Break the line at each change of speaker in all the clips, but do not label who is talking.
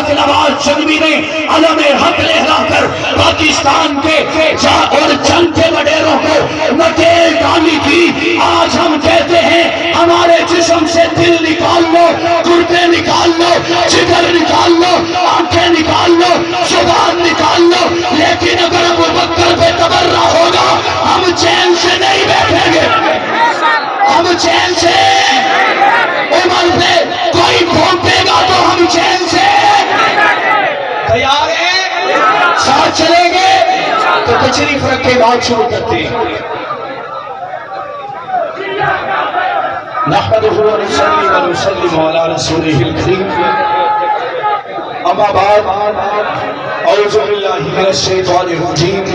شفقت نواز جنوبی نے علم حق لہرا کر پاکستان کے اور جنگ کے وڈیروں کو نکیل ڈالی تھی. آج ہم کہتے ہیں ہمارے جسم سے دل نکال لو, گردے نکال لو, جگر نکال لو, آنکھیں نکال لو, زبان نکال لو, لیکن اگر ابو بکر پہ تبرہ ہوگا ہم چین سے نہیں بیٹھیں گے. ہم چین سے عمر پہ کوئی پھونکے گا تو ہم چین سے تیار ہیں, ساتھ چلیں گے. تو تشریف رکھ کے بات شروع کرتے ہیں. نحمده ونصلي ونسلم على رسوله الكريم. اما بعد, اعوذ بالله من الشيطان الرجيم.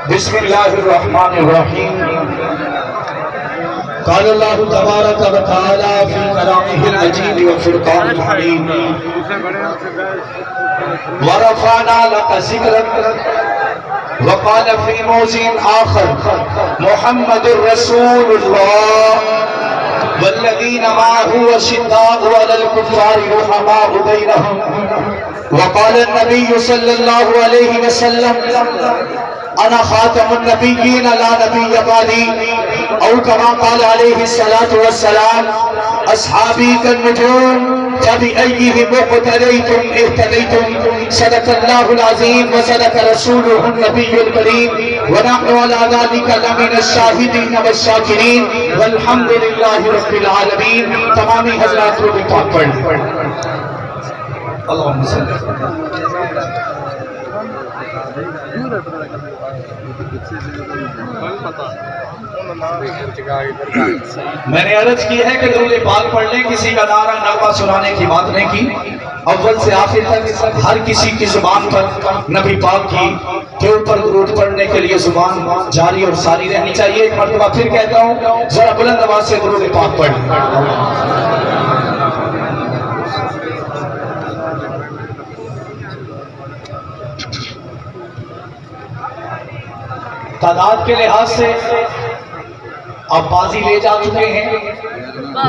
بسم الله الرحمن الرحيم. قال الله تبارك وتعالى في كلامه المجيد وفرقانه الحميد. ورفعنا لك ذكرك. وقال في موضع آخر محمد رسول الله والذين معه أشداء على الكفار رحماء بينهم. وقال النبي صلى الله عليه وسلم انا خاتم النبيين لا نبي بعدي, او كما قال عليه الصلاة والسلام اصحابي كالنجوم فبأيهم اقتديتم اهتديتم. صدق الله العظيم وصدق رسوله النبي الكريم, ونحن على ذلك لمن الشاهدين والشاكرين, والحمد لله رب العالمين. تمامی حضرات رو بھی پاک پڑھ لیں. اللہم صلی میں نے عرض کی ہے کہ درود پاک پڑھ لیں. کسی کا نعرہ نغمہ سنانے کی بات نہیں کی. اول سے آخر تک ہر کسی کی زبان پر نبی پاک کی کے اوپر درود پڑھنے کے لیے زبان جاری اور ساری رہنی چاہیے. ایک مرتبہ پھر کہتا ہوں, ذرا بلند آواز سے درود پاک پڑھ لیں. تعداد کے لحاظ سے اب بازی لے جا چکے ہیں,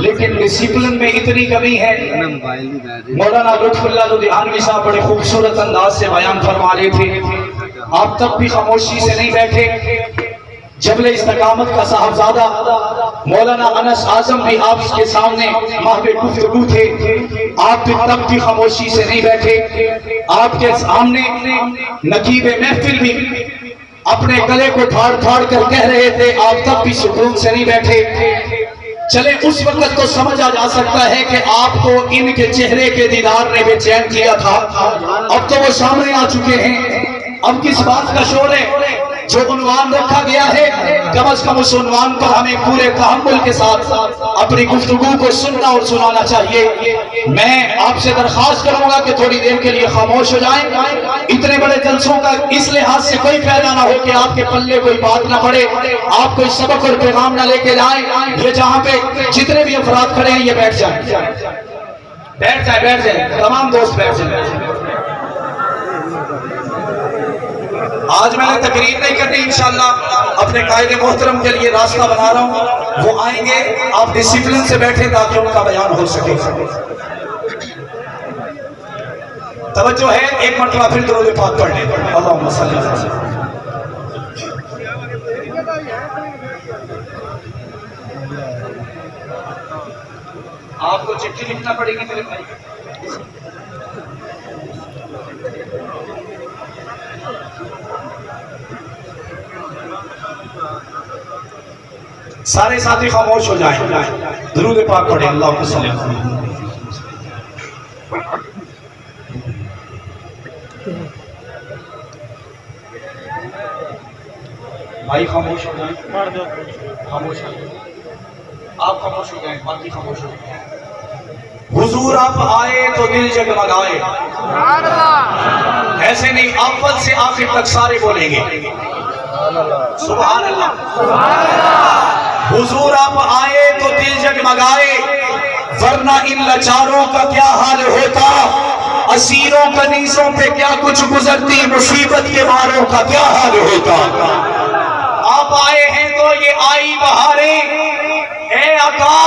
لیکن ڈسپلن میں اتنی کمی ہے. مولانا لطف اللہ لدھیانوی صاحب بڑے خوبصورت انداز سے بیان فرما رہے تھے. آپ تب بھی خاموشی سے نہیں بیٹھے. جبل استقامت کا صاحبزادہ مولانا انس اعظم بھی آپ کے سامنے محو گفتگو تھے. آپ بھی تب بھی خاموشی سے نہیں بیٹھے. آپ کے سامنے نقیب محفل بھی اپنے گلے کو پھاڑ پھاڑ کر کہہ رہے تھے, آپ تب بھی سکون سے نہیں بیٹھے. چلے اس وقت تو سمجھا جا سکتا ہے کہ آپ کو ان کے چہرے کے دیدار نے بے چین کیا تھا. اب تو وہ سامنے آ چکے ہیں. اب کس بات کا شور ہے؟ جو عنوان رکھا گیا ہے کم از کم اس عنوان پر ہمیں پورے تحمل کے ساتھ اپنی گفتگو کو سننا اور سنانا چاہیے. میں آپ سے درخواست کروں گا کہ تھوڑی دیر کے لیے خاموش ہو جائیں. اتنے بڑے جلسوں کا اس لحاظ سے کوئی فائدہ نہ ہو کہ آپ کے پلے کوئی بات نہ پڑے, آپ کوئی سبق اور پیغام نہ لے کے جائیں. یہ جہاں پہ جتنے بھی افراد کھڑے ہیں یہ بیٹھ جائیں, بیٹھ جائیں, بیٹھ جائیں. تمام دوست بیٹھ جائیں. آج میں نے تقریر نہیں کرنی, انشاءاللہ اپنے قائد محترم کے لیے راستہ بنا رہا ہوں. وہ آئیں گے, آپ ڈسپلن سے بیٹھیں تاکہ ان کا بیان ہو سکے. توجہ ہے, ایک مرتبہ پھر درود پاک پڑھ لیں. اللہم صلی اللہ علیہ وسلم. آپ کو چٹھی لکھنا پڑے گی میرے بھائی. سارے ساتھی خاموش ہو جائیں, درود پاک پڑھیں. اللہم صلی اللہ علیہ وسلم. بھائی خاموش ہو جائیں, خاموش ہو جائیں, آپ خاموش ہو جائیں, باقی خاموش ہو جائیں. حضور آپ آئے تو دل جگمگائے. ایسے نہیں, اول سے آخر تک سارے بولیں گے سبحان اللہ. حضور آپ آئے تو دل جگمگائے, ورنہ ان لاچاروں کا کیا حال ہوتا, اسیروں کنیزوں پہ کیا کچھ گزرتی, مصیبت کے ماروں کا کیا حال ہوتا. آپ آئے ہیں تو یہ آئی بہاریں, اے آقا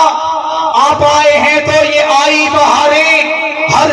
آپ آئے ہیں تو یہ آئی بہاریں, ہر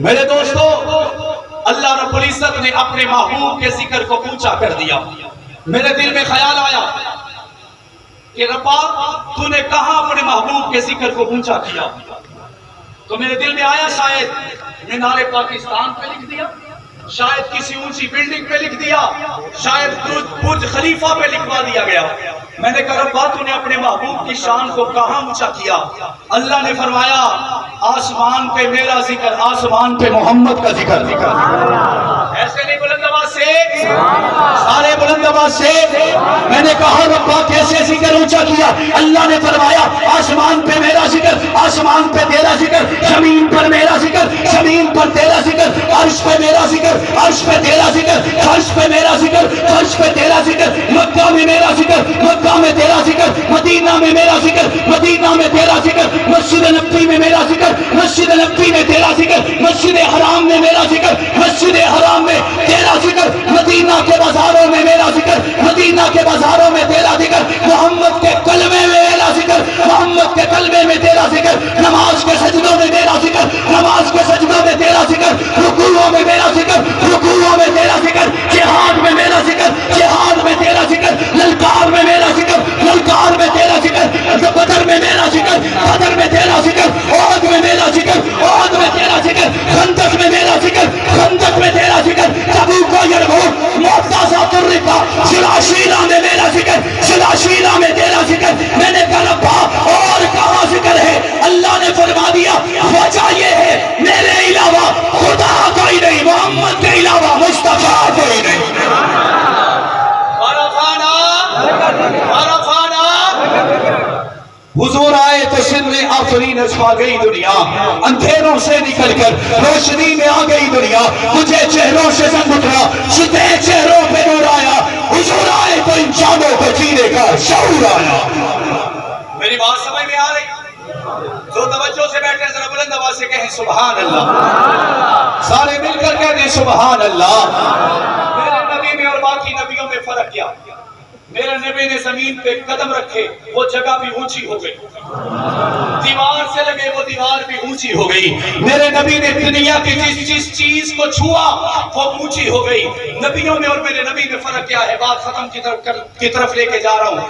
میرے دوستو، اللہ رب العزت نے اپنے محبوب کے ذکر کو اونچا کر دیا. میرے دل میں خیال آیا کہ ربا تو نے کہاں اپنے محبوب کے ذکر کو اونچا کیا؟ تو میرے دل میں آیا شاید مینار پاکستان پہ لکھ دیا، شاید کسی اونچی بلڈنگ پہ لکھ دیا، شاید برج خلیفہ پہ لکھوا دیا گیا. میں نے کہا ربا تو نے اپنے محبوب کی شان کو کہاں اونچا کیا؟ اللہ نے فرمایا آسمان پہ میرا ذکر، آسمان پہ محمد کا ذکر. ایسے نہیں بلند آواز سے، سارے بلند آواز سے. میں نے کہا ربا کیسے ذکر اونچا کیا؟ اللہ نے فرمایا آسمان پہ میرا ذکر، آسمان پہ تیرا ذکر، زمین پر میرا ذکر، زمین پر تیرا ذکر، عرش پہ میرا ذکر، عرش پہ تیرا ذکر، فرش پہ میرا ذکر، فرش پہ تیرا ذکر، مکہ میں میرا ذکر، مکہ میں تیرا ذکر، مدینہ میں میرا ذکر، مدینہ میں تیرا ذکر، مسجد نبوی میں میرا ذکر، مسجد نبوی میں تیرا ذکر، مسجد حرام میں میرا ذکر، مسجد حرام میں تیرا ذکر، مدینہ کے بازاروں میں میرا ذکر، مدینہ کے بازاروں میں تیرا ذکر، محمد کے کلمے میں میرا ذکر، محمد کے کلمے میں تیرا ذکر، نماز کے سجدوں میں میرا ذکر، نماز کے سجدوں میں تیرا ذکر، رکوعوں میں میرا ذکر، رکوعوں میں تیرا ذکر، جہاد میں میرا ذکر، جہاد میں تیرا ذکر، للکار میں میرا ذکر، للکار میں تیرا ذکر، بدر میں میرا ذکر، بدر میں تیرا ذکر، احد میں میرا ذکر، احد میں تیرا ذکر، خندق میں میرا ذکر، خندق میں تیرا ذکر، تبوک و یرموک، معطا ذات الرقاع، شلاشیلہ میں میرا ذکر، شلاشیلہ میں تیرا ذکر. میں نے کہا ربا اور کہاں ذکر ہے؟ اللہ نے فرما دیا وجہ یہ ہے میرے علاوہ خدا کوئی نہیں، محمد کے علاوہ مصطفیٰ کوئی نہیں. حضور آئے تو سر آفرین چھا گئی دنیا، اندھیروں سے نکل کر روشنی میں آ گئی دنیا، مجھے چہروں سے زنگ اٹھا، شدہ چہروں پہ نور آیا. حضور آئے تو انسانوں کو جینے کا شعور آیا. میری بات سمجھ میں آ رہی؟ جو توجہ سے بیٹھے ہیں ذرا بلند آواز سے کہیں سبحان اللہ. سارے مل کر کہتے ہیں سبحان اللہ. میرے نبی میں اور باقی نبیوں میں فرق کیا؟ میرے نبی نے زمین پہ قدم رکھے، وہ جگہ بھی اونچی ہو گئی، دیوار سے لگے وہ دیوار بھی اونچی ہو گئی. میرے نبی نے دنیا کی جس چیز کو چھوا وہ اونچی ہو گئی. نبیوں میں اور میرے نبی میں فرق کیا ہے؟ بات ختم کی طرف لے کے جا رہا ہوں.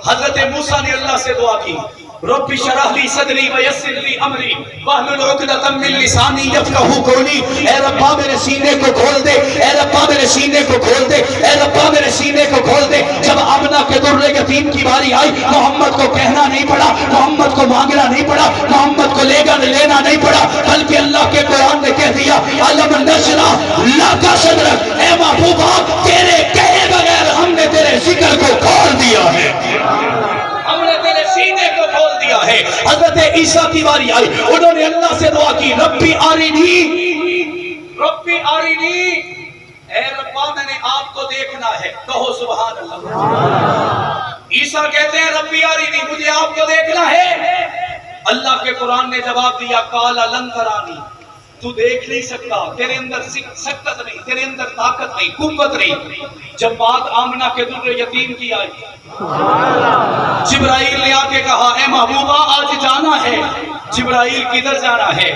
حضرت موسیٰ نے اللہ سے دعا کی رب اشرح لی صدری ویسر لی امری واحلل عقدۃ من لسانی یفقہوا قولی. اے ربا میرے سینے کو کھول دے، اے ربا میرے سینے کو کھول دے، اے ربا میرے سینے کو کھول دے. جب آمنہ کے در یتیم کی باری آئی، محمد کو کہنا نہیں پڑا، محمد کو مانگنا نہیں پڑا، محمد کو لینا نہیں پڑا، بلکہ اللہ کے قرآن نے کہہ دیا الم نشرح لک صدرک. اے محبوبہ تیرے کہے بغیر ہم نے تیرے ذکر کو کھول دیا ہے، ہم نے تیرے سینے کو کھول دیا ہے. حضرت عیسیٰ کی باری آئی، انہوں نے اللہ سے دعا کی ربی آرینی، ربی آرینی. اے ربا میں نے آپ کو دیکھنا ہے. کہو سبحان اللہ. عیسیٰ کہتے ہیں ربی آرینی، مجھے آپ کو دیکھنا ہے. اللہ کے قرآن نے جواب دیا قال لن ترانی، تو دیکھ نہیں سکتا، تیرے اندر سکت نہیں، تیرے اندر طاقت نہیں، قوت نہیں. جب بات آمنہ کے در یتیم کی آئی، جبرائیل نے آ کے کہا اے محبوبہ آج جانا ہے. جبرائیل کدھر جانا ہے؟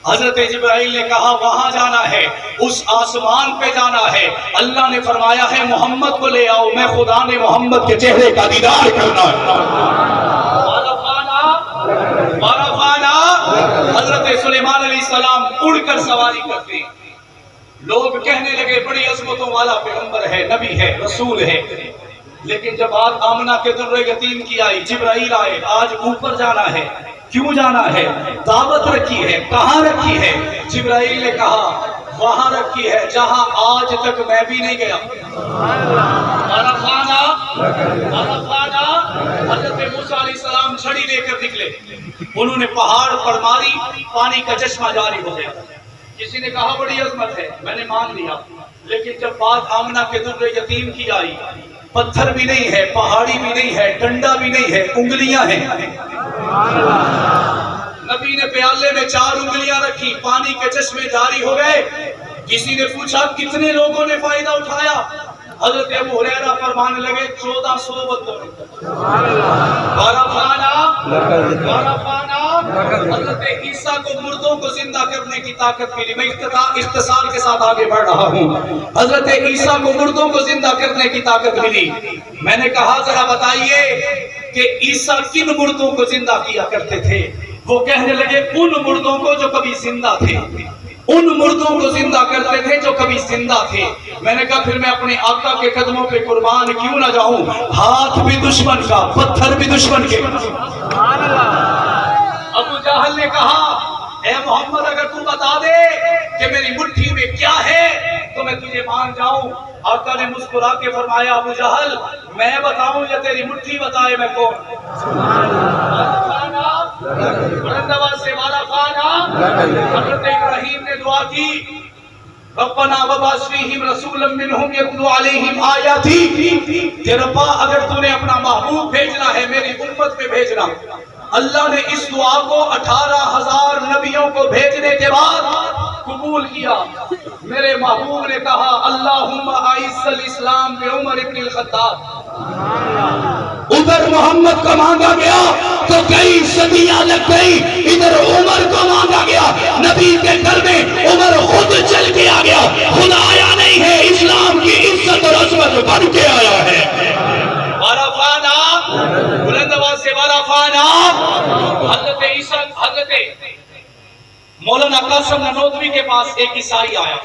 حضرت جبرائیل نے کہا وہاں جانا ہے، اس آسمان پہ جانا ہے. اللہ نے فرمایا ہے محمد کو لے آؤ، میں خدا نے محمد کے چہرے کا دیدار کرنا ہے. حضرت سلیمان علیہ السلام اڑ کر سواری کرتے، لوگ کہنے لگے بڑی عظمتوں والا پیغمبر ہے، نبی ہے، رسول ہے. لیکن جب بات آمنہ کے در یتیم کی آئی، جبرائیل آئے آج اوپر جانا ہے. کیوں جانا ہے؟ دعوت رکھی ہے. کہاں رکھی ہے؟ جبرائیل نے کہا وہاں رکھی ہے جہاں آج تک میں بھی نہیں گیا. حضرت موسیٰ علیہ السلام چھڑی لے کر نکلے، انہوں نے پہاڑ پر ماری، پانی کا چشمہ جاری ہو گیا. کسی نے کہا بڑی عظمت ہے، میں نے مان لیا. لیکن جب بات آمنہ کے در یتیم کی آئی، پتھر بھی نہیں ہے، پہاڑی بھی نہیں ہے، ڈنڈا بھی نہیں ہے، انگلیاں ہیں. نبی نے پیالے میں 4 انگلیاں رکھی، پانی کے چشمے جاری ہو گئے. کسی نے پوچھا کتنے لوگوں نے فائدہ اٹھایا؟ حضرت ابو ہریرہ فرمانے لگے 1400 بندوں نے. حضرت عیسیٰ کو مردوں کو زندہ کرنے کی طاقت ملی. میں اختصار کے ساتھ آگے بڑھ رہا ہوں. حضرت عیسیٰ کو مردوں کو زندہ کرنے کی طاقت ملی. میں نے کہا ذرا بتائیے کہ عیسیٰ کن مردوں کو زندہ کیا کرتے تھے؟ وہ کہنے لگے ان مردوں کو جو کبھی زندہ تھے، ان مردوں کو زندہ کرتے تھے جو کبھی زندہ تھے. میں نے کہا پھر میں اپنے آقا کے قدموں پہ قربان کیوں نہ جاؤں؟ ہاتھ بھی دشمن کا، پتھر بھی دشمن کے. ابو جہل نے کہا اے محمد اگر تو بتا دے کہ میری مٹھی میں کیا ہے تو میں تجھے مان جاؤں. آقا نے مسکرا کے فرمایا ابو جہل میں بتاؤں یا تیری مٹھی بتائے میں کون؟ بلند آواز سے والا خانہ. حضرت ابراہیم نے دعا کی ربنا وبعث فیہم رسولا منہم یتلو علیہم آیاتی. کہ ربا اگر تو نے اپنا محبوب بھیجنا ہے میری امت پہ بھیجنا. اللہ نے اس دعا کو 18,000 نبیوں کو بھیجنے کے بعد قبول کیا. میرے محبوب نے کہا اللہم اعز الاسلام بعمر ابن الخطاب. ادھر محمد کو مانگا گیا تو کئی صدیاں لگ گئی، ادھر عمر کو مانگا گیا. نبی کے گھر میں عمر خود چل کے آ گیا. خود آیا نہیں ہے، اسلام کی عزت اور عظمت بن کے آیا ہے. وارفانا بلند آواز سے وارفانا. حضرت عیسیٰ حضرت مولانا قاسم نانوتوی کے پاس ایک عیسائی آیا.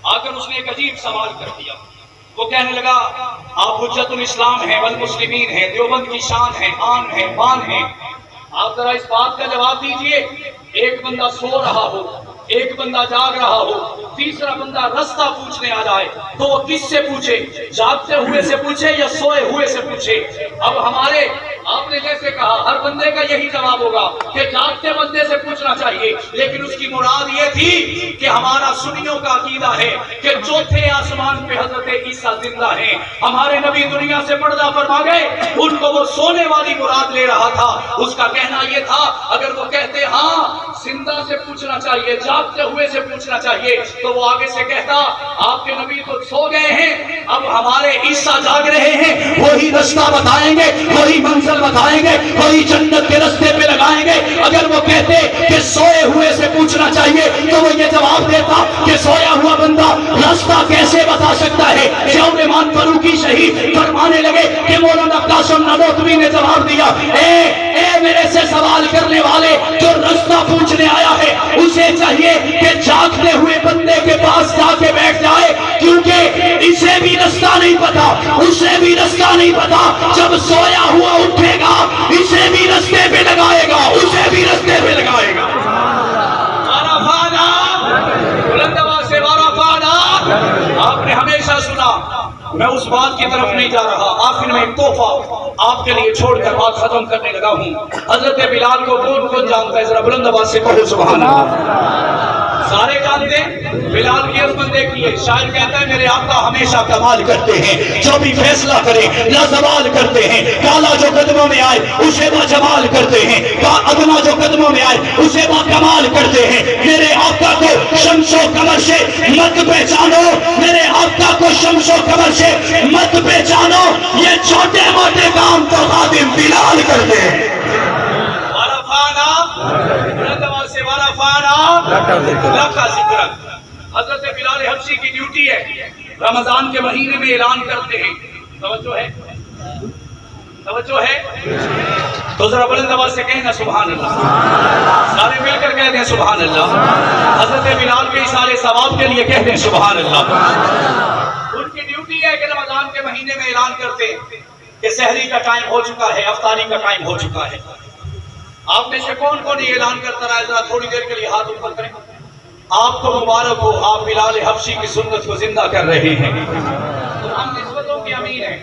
آ کر اس نے ایک عجیب سوال کر دیا. وہ کہنے لگا آپ حجت الاسلام ہیں والمسلمین ہیں، دیوبند کی شان ہے، آن ہے، بان ہے. آپ ذرا اس بات کا جواب دیجئے ایک بندہ سو رہا ہو، ایک بندہ جاگ رہا ہو، تیسرا بندہ رستہ پوچھنے آ جائے تو وہ کس سے پوچھے؟ جاگتے ہوئے سے پوچھے یا سوئے ہوئے سے پوچھے؟ اب ہمارے آپ نے جیسے کہا ہر بندے کا یہی جواب ہوگا کہ جاگتے بندے سے پوچھنا چاہیے، لیکن اس کی مراد یہ تھی کہ ہمارا سنیوں کا عقیدہ ہے کہ چوتھے آسمان پہ حضرت عیسیٰ زندہ ہیں. ہمارے نبی دنیا سے پردہ فرما گئے، ان کو وہ سونے والی مراد لے رہا تھا. اس کا کہنا یہ تھا اگر وہ کہتے ہاں زندہ سے پوچھنا چاہیے، جاگتے ہوئے سے پوچھنا چاہیے، تو وہ آگے سے کہتا آپ کے نبی تو سو گئے ہیں، اب ہمارے عیسیٰ جاگ رہے ہیں، وہی رستہ بتائیں گے، وہی منزل بتائیں گے، وہی جنت کے رستے پہ لگائیں گے. اگر وہ کہتے کہ سوئے ہوئے سے پوچھنا چاہیے تو وہ یہ جواب دیتا کہ سویا ہوا بندہ راستہ کیسے بتا سکتا ہے. ضیاء فاروقی شہید فرمانے لگے کہ مولانا قاسم نانوتوی نے جواب دیا اے میرے سے سوال کرنے والے جو رستہ پوچھنے آیا ہے اسے چاہیے کہ جاگتے ہوئے بندے کے پاس جا کے بیٹھ جائے، کیونکہ اسے بھی رستہ نہیں پتا، اسے بھی رستہ نہیں پتا. جب سویا ہوا اٹھے گا اسے بھی رستے پہ لگائے گا، اسے بھی رستے پہ لگائے گا. بلند آواز سے وارفانا. آپ نے ہمیشہ سنا، میں اس بات کی طرف نہیں جا رہا. آخر میں ایک تحفہ آپ کے لیے چھوڑ کر بات ختم کرنے لگا ہوں. حضرت بلال کو کون جانتا ہے؟ ذرا بلند آواز سے کہو سبحان اللہ. سارے جانتے ہیں بلال کی عظمت دیکھیے. شاعر کہتا ہے میرے آقا ہمیشہ کمال کرتے ہیں، جو بھی فیصلہ کرے لازوال کرتے ہیں. کالا جو قدموں میں آئے اسے با جمال کرتے ہیں، ادنا جو قدموں میں آئے اسے با کمال کرتے ہیں. میرے آقا کو شمس و قمر سے مت پہچانو، میرے آقا کو شمس و قمر سے مت پہچانو، یہ چھوٹے موٹے کام تو خادم بلال کرتے ہیں. حضرت بلال حبشی کی ڈیوٹی ہے رمضان کے مہینے میں اعلان کرتے ہیں. توجہ ہے، توجہ ہے تو ذرا بلند آواز سے کہنا سبحان اللہ. سارے مل کر کہہ دیں سبحان اللہ. حضرت بلال کے اشارے ثواب کے لیے کہہ دیں سبحان اللہ. ان کی ڈیوٹی ہے کہ رمضان کے مہینے میں اعلان کرتے ہیں کہ سحری کا ٹائم ہو چکا ہے، افطاری کا ٹائم ہو چکا ہے. آپ میں سے کون کون یہ اعلان کرتا رہا ہے؟ ذرا تھوڑی دیر کے لیے ہاتھ اوپر کریں. آپ کو مبارک ہو، آپ بلال حبشی کی سنت کو زندہ کر رہے ہیں. تو ہم نسبتوں کے امیر ہیں.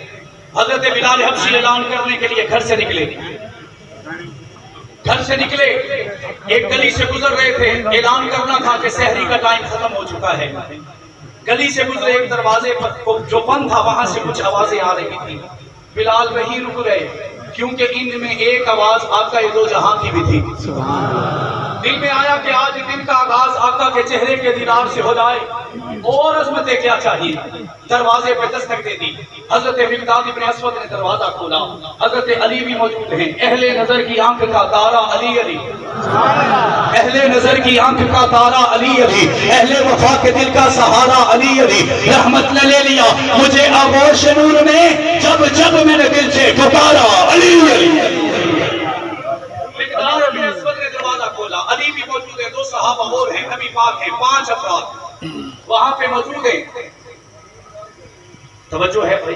حضرت بلال حبشی اعلان کرنے کے لیے گھر سے نکلے، گھر سے نکلے، ایک گلی سے گزر رہے تھے. اعلان کرنا تھا کہ سحری کا ٹائم ختم ہو چکا ہے. گلی سے گزرے، ایک دروازے پر جو بند تھا وہاں سے کچھ آوازیں آ رہی تھی. بلال وہیں رک گئے کیونکہ ان میں ایک آواز آقا دو جہاں کی بھی تھی. دل میں آیا کہ آج دن کا آغاز آقا کے چہرے کے دیدار سے ہو جائے. اور عظمتیں کیا چاہیے. دروازے پہ دستک دے دی. حضرت مقداد ابن اسود نے دروازہ کھولا. حضرت علی بھی موجود ہیں. اہل نظر کی آنکھ کا تارا علی علی, اہل نظر کی آنکھ کا تارا علی علی, اہل وفا کے دل کا سہارا علی علی. رحمت نے لے لیا مجھے آغوش نور میں, جب جب میں نے دل سے پکارا علی علی. مقداد ابن اسود نے دروازہ کھولا. علی بھی موجود ہے. 2 صحابہ اور ہیں, نبی پاک ہیں. 5 افراد وہاں پہ موجود ہیں. توجہ ہے بھائی,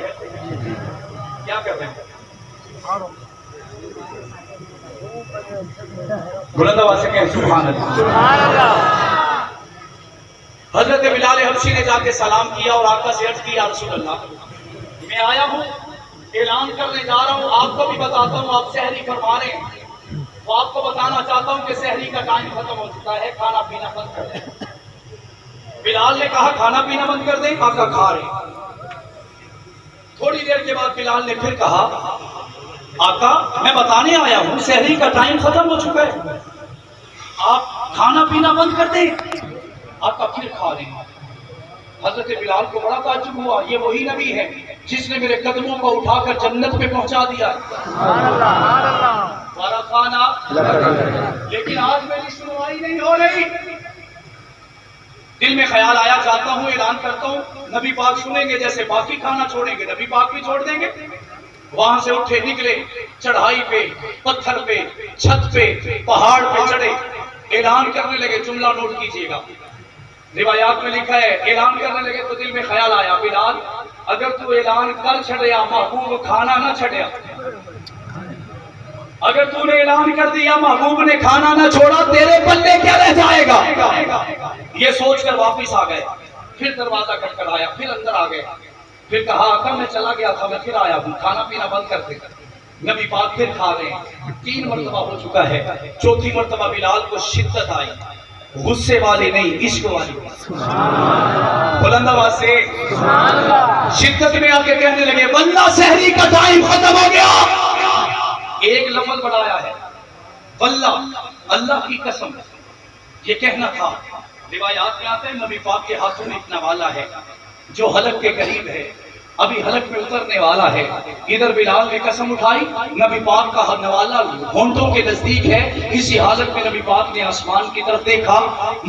کیا کر رہے ہیں؟ بلند آواز سے کہیں سبحان اللہ. حضرت بلال حبشی نے جا کے سلام کیا اور آقا سے عرض کی یا رسول اللہ میں آیا ہوں, اعلان کرنے جا رہا ہوں, آپ کو بھی بتاتا ہوں, آپ سحری فرما رہے ہیں, وہ آپ کو بتانا چاہتا ہوں کہ سحری کا ٹائم ختم ہو چکا ہے, کھانا پینا بند کر دیں. بلال نے کہا کھانا پینا بند کر دیں. آقا کھا رہے ہیں. تھوڑی دیر کے بعد بلال نے پھر کہا آقا میں بتانے آیا ہوں سحری کا ٹائم ختم ہو چکا ہے, آپ کھانا پینا بند کر دیں. آقا پھر کھا رہے ہیں. حضرت بلال کو بڑا تعجب ہوا, یہ وہی نبی ہے جس نے میرے قدموں کو اٹھا کر جنت پہ پہنچا دیا. ہمارا کھانا, لیکن آج میری سنوائی نہیں ہو رہی. دل میں خیال آیا, چاہتا ہوں اعلان کرتا ہوں, نبی پاک سنیں گے, جیسے باقی کھانا چھوڑیں گے نبی پاک بھی چھوڑ دیں گے. وہاں سے اٹھے نکلے, چڑھائی پہ, پتھر پہ, چھت پہ, پہاڑ پہ چڑھے, اعلان کرنے لگے. جملہ نوٹ کیجئے گا, روایات میں لکھا ہے اعلان کرنے لگے تو دل میں خیال آیا بلال اگر تو اعلان کر چھڑیا محبوب کھانا نہ چھڑیا, اگر تو نے اعلان کر دیا محبوب نے کھانا نہ چھوڑا تیرے پلے کیا رہ جائے گا. یہ سوچ کر واپس آ گئے. پھر دروازہ کھٹکھٹایا, پھر اندر آ گئے. پھر کہا آقا میں چلا گیا تھا, میں پھر آیا ہوں, کھانا پینا بند کر دے. نبی پاک پھر کھا رہے ہیں. 3 مرتبہ ہو چکا ہے. 4تھی مرتبہ بلال کو شدت آئی, غصے والی نہیں عشق والی. بلند آواز سے شدت میں آ کے کہنے لگے واللہ سحری کا ٹائم ختم ہو گیا. ایک لفظ بڑھایا ہے واللہ, اللہ کی قسم. یہ کہنا تھا. روایات میں آتے ہیں نبی پاک کے ہاتھوں میں اتنا والا ہے جو حلق کے قریب ہے, ابھی حلق میں اترنے والا ہے. ادھر بلال نے قسم اٹھائی, نبی پاک کا نوالا ہونٹوں کے نزدیک ہے. اسی حالت میں نبی پاک نے آسمان کی طرف دیکھا,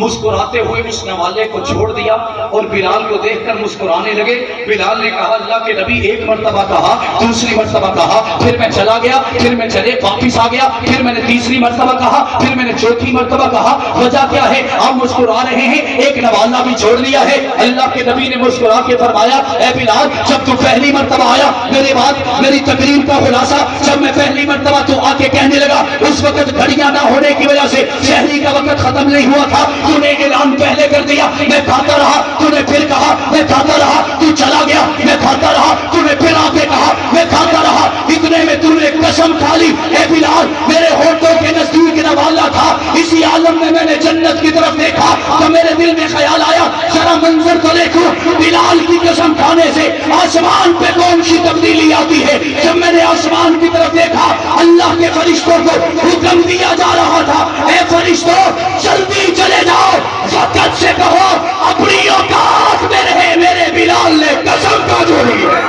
مسکراتے ہوئے اس نوالے کو چھوڑ دیا اور بلال کو دیکھ کر مسکرانے لگے. بلال نے کہا اللہ کے نبی, ایک مرتبہ کہا, دوسری مرتبہ کہا, پھر میں چلا گیا, پھر میں چلے واپس آ گیا, پھر میں نے تیسری مرتبہ کہا, پھر میں نے چوتھی مرتبہ کہا. وجہ کیا ہے؟ آپ مسکرا رہے ہیں, ایک نوالا بھی چھوڑ لیا ہے. اللہ کے نبی نے مسکرا کے فرمایا اے بلال جب تو پہلی مرتبہ آیا, میری بات میری تقریر کا خلاصہ, جب میں پہلی مرتبہ تو آ کے کہنے لگا اس وقت گھڑیاں نہ ہونے کی وجہ سے شہری کا وقت ختم نہیں ہوا تھا, تو نے اعلان پہلے کر دیا, میں کھاتا رہا, تو نے پھر کہا میں کھاتا رہا, تو چلا گیا, میں کھاتا رہا, تو نے پھر آ کے کہا میں کھاتا رہا. اتنے میں تو نے قسم کھا لی اے بلال میرے ہونٹوں کے نزدیک نوالا تھا. اسی عالم میں نے جنت کی طرف دیکھا تو میرے دل میں خیال آیا ذرا منظر تو دیکھو, بلال کی قسم کھانے سے آسمان پہ کون سی تبدیلی آتی ہے. جب میں نے آسمان کی طرف دیکھا اللہ کے فرشتوں کو حکم دیا جا رہا تھا اے فرشتوں جلدی چلے جاؤ, وقت سے کہو اپنی اوقات میں رہے. میرے بلال نے قسم کا جوڑی ہے,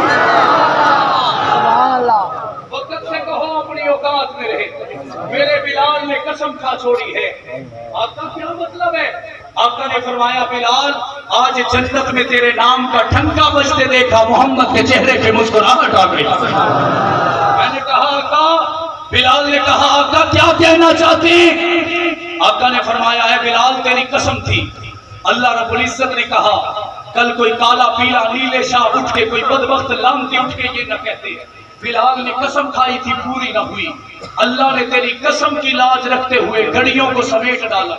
وقت سے کہو اپنی اوقات میں رہے. میرے بلال نے قسم کھا چھوڑی ہے. آپ کا کیا مطلب ہے؟ آقا نے فرمایا بلال آج جنت میں تیرے نام کا ٹھنکا بجتے دیکھا, محمد کے چہرے پہ مسکراہٹ آ گئی. میں نے کہا آقا, بلال نے کہا آقا کیا کہنا چاہتے ہیں؟ آقا نے فرمایا ہے بلال تیری قسم تھی, اللہ رب العزت نے کہا کل کوئی کالا پیلا نیلے شاہ اٹھ کے کوئی بدبخت لامتی اٹھ کے یہ نہ کہتے. بلال نے قسم کھائی تھی پوری نہ ہوئی, اللہ نے تیری قسم کی لاج رکھتے ہوئے گھڑیوں کو سمیٹ ڈالا,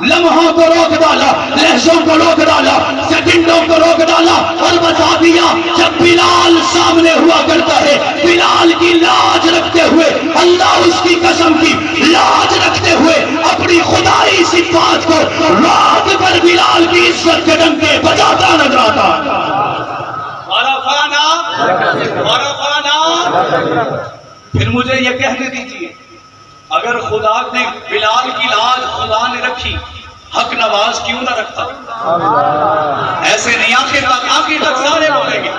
لمحوں کو روک ڈالا, لہجوں کو روک ڈالا, سیکنڈوں کو روک ڈالا اور بتا دیا جب بلال سامنے ہوا کرتا ہے بلال کی لاج رکھتے ہوئے, اللہ اس کی قسم کی لاج رکھتے ہوئے اپنی خدائی صفات کو رات پر بلال کی عزت کے ڈنکے بجاتا نظر آتا. پھر مجھے یہ کہنے دیجیے اگر خدا نے بلال کی لاج خدا نے رکھی, حق نواز کیوں نہ رکھتا؟ ایسے نہیں، آخر تک سارے بولیں گے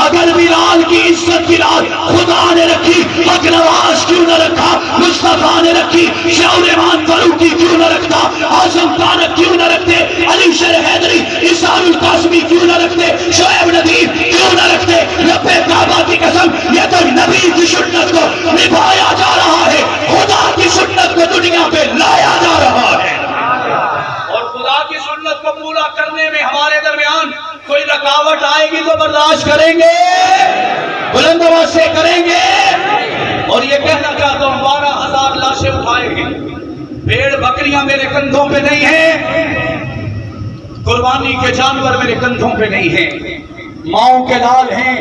اگر بلال کی عزت بلال خدا نے رکھی، حق نواز کیوں نہ رکھا؟ مصطفیٰ نے رکھی، شاہ رحمان فاروقی کیوں نہ رکھتا؟ اعظم طارق کیوں نہ رکھتے؟ علی شیر حیدری، اسحاق القاسمی کیوں نہ رکھتے؟ شعیب ندیم کیوں نہ رکھتے؟ رب کعبہ کی قسم، یہ تو نبی کی سنت کو نبھایا جا رہا ہے، خدا کی سنت کو دنیا پہ لایا جا رہا ہے، اور خدا کی سنت کو پورا کرنے میں ہمارے درمیان کوئی رکاوٹ آئے گی تو برداشت کریں گے، بلند آواز سے کریں گے۔ اور یہ کہنا چاہتا ہوں 12,000 لاشیں اٹھائے ہیں، بھیڑ بکریاں میرے کندھوں پہ نہیں ہیں، قربانی کے جانور میرے کندھوں پہ نہیں ہیں، ماؤں کے لال ہیں،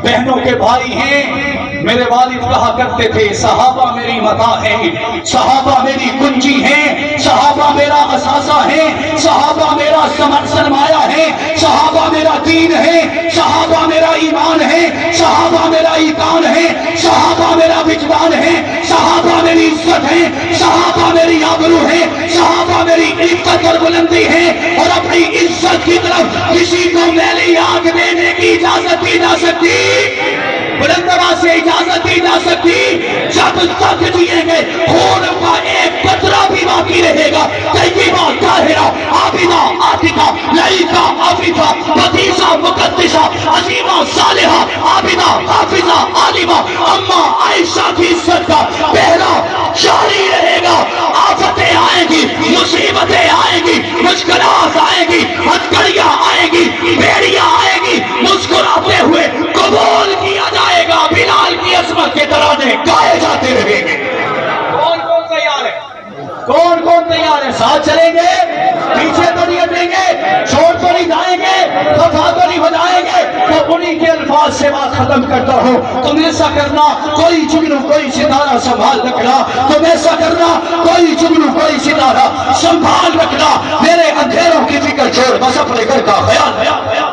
بہنوں کے بھائی ہیں۔ میرے والد کہا کرتے تھے صحابہ میری متاع ہیں، صحابہ میری کنجی ہیں، صحابہ میرا اثاثہ ہیں، صحابہ میرا سرمایہ ہے، صحابہ میرا دین ہے، صحابہ میرا ایمان ہے، صحابہ میرا ایمان ہے، صحابہ میرا وجدان ہے، صحابہ میری عزت ہے، صحابہ میری آبرو ہے، صحابہ میری عزت اور بلندی ہے، اور اپنی عزت کی طرف کسی کو میلی آنکھ دینے کی اجازت دی جا سکتی، بلند آواز سے اجازت دی جا سکتی جب تک جئیں گے خون کا ایک قطرہ بھی باقی رہے گا۔ طیبہ طاہرہ عابدہ عاتقہ لائقہ عفیفہ بدیسہ مقدسہ عظیمہ صالحہ عابدہ حافظہ عالمہ اماں عائشہ کی عزت کا پہلا جاری رہے گا۔ آفتیں آئیں گی، مصیبتیں آئیں گی، مشکلات آئیں گی، ہتھکڑیاں آئیں گی، بیڑیاں آئیں گی، مسکراتے ہوئے قبول کیا جائے گا، بلال کی عظمت کے ترانے گائے جاتے رہیں گے۔ کون کون تیار ہے؟ کون کون تیار ہے؟ ساتھ چلیں گے، پیچھے تو نہیں ہٹیں گے، چھوڑ تو نہیں جائیں گے، خفا تو نہیں ہو جائیں گے۔ تو انہی کے الفاظ سے بات ختم کرتا ہوں، تم ایسا کرنا کوئی جگنو کوئی ستارہ سنبھال رکھنا، تم ایسا کرنا کوئی جگنو کوئی ستارہ سنبھال رکھنا، میرے اندھیروں کی فکر چھوڑ بس اپنے گھر کا خیال ہے۔